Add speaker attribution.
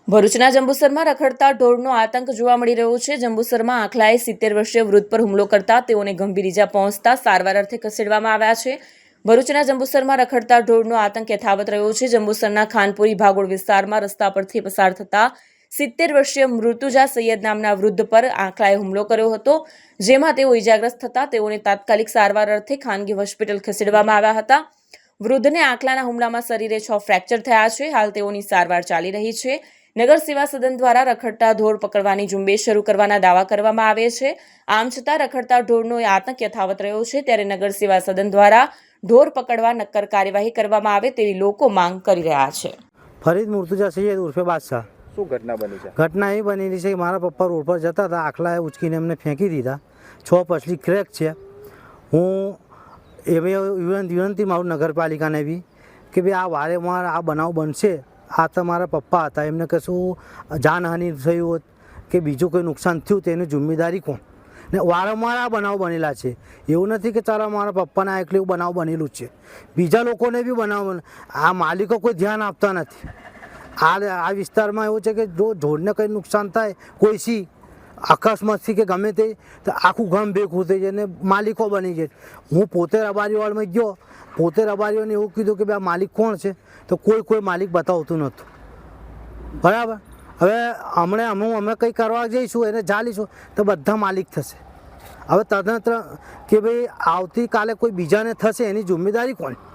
Speaker 1: ભરૂચના જંબુસરમાં રખડતા ઢોરનો આતંક જોવા મળી રહ્યો છે। જંબુસરમાં આખલાએ 70 વર્ષીય વૃદ્ધ પર હુમલો કરતા તેઓને ગંભીર ઈજા પહોંચતા સારવાર અર્થે ખસેડવામાં આવ્યા છે। ભરૂચના જંબુસરમાં રખડતા ઢોરનો આતંક યથાવત રહ્યો છે। જંબુસરના ખાનપુરી ભાગોળ વિસ્તારમાં રસ્તા પરથી પસાર થતા 70 વર્ષીય મૃતુજા સૈયદ નામના વૃદ્ધ પર આખલાએ હુમલો કર્યો હતો, જેમાં તેઓ ઈજાગ્રસ્ત થતા તેઓને તાત્કાલિક સારવાર અર્થે ખાનગી હોસ્પિટલ ખસેડવામાં આવ્યા હતા। વૃદ્ધને આખલાના હુમલામાં શરીરે 6 ફ્રેક્ચર થયા છે। હાલ તેઓની સારવાર ચાલી રહી છે। નગર સેવા સદન દ્વારા રખડતા ઢોર પકડવાની ઝુંબેશ શરૂ કરવાના દાવા કરવામાં આવે છે। આમ છતાં રખડતા ઢોરનો આતંક યથાવત રહ્યો છે, ત્યારે નગર સેવા સદન દ્વારા ઢોર પકડવા નક્કર કાર્યવાહી કરવામાં આવે તેવી લોકો માંગ કરી રહ્યા છે।
Speaker 2: ફરીદ મુર્તુજા સૈયદ ઉર્ફે બાદશાહ।
Speaker 3: શું ઘટના બની છે?
Speaker 2: ઘટના એ બનેલી છે કે મારા પપ્પા રોડ પર જતા હતા, આખલાએ ઉચકીને એમને ફેંકી દીધા। 6 પછલી ક્રેક છે। હું એવી વિનંતી મારું નગરપાલિકાને બી કે ભાઈ આ વારેવાર આ બનાવ બનશે, આ તમારા પપ્પા હતા, એમને કશું જાનહાનિ થયું હોત કે બીજું કોઈ નુકસાન થયું તેની જિમ્મેદારી કોણ? ને વારંવાર આ બનાવ બનેલા છે। એવું નથી કે ચાલો મારા પપ્પાના એકલું બનાવ બનેલું જ છે, બીજા લોકોને બી બનાવ આ માલિકો કોઈ ધ્યાન આપતા નથી। આ વિસ્તારમાં એવું છે કે જો ઢોરને કંઈ નુકસાન થાય કોઈથી અકસ્માતથી કે ગમે તે તો આખું ગામ ભેગું થઈ જાય ને માલિકો બની જાય। હું પોતે રબારીવાળમાં ગયો, પોતે રબારીઓને એવું કીધું કે ભાઈ આ માલિક કોણ છે, તો કોઈ માલિક બતાવતું નહોતું। બરાબર, હવે અમે કંઈ કરવા જઈશું એને ચાલીશું તો બધા માલિક થશે। હવે તદનંતર કે ભાઈ આવતીકાલે કોઈ બીજાને થશે એની જિમ્મેદારી કોણ?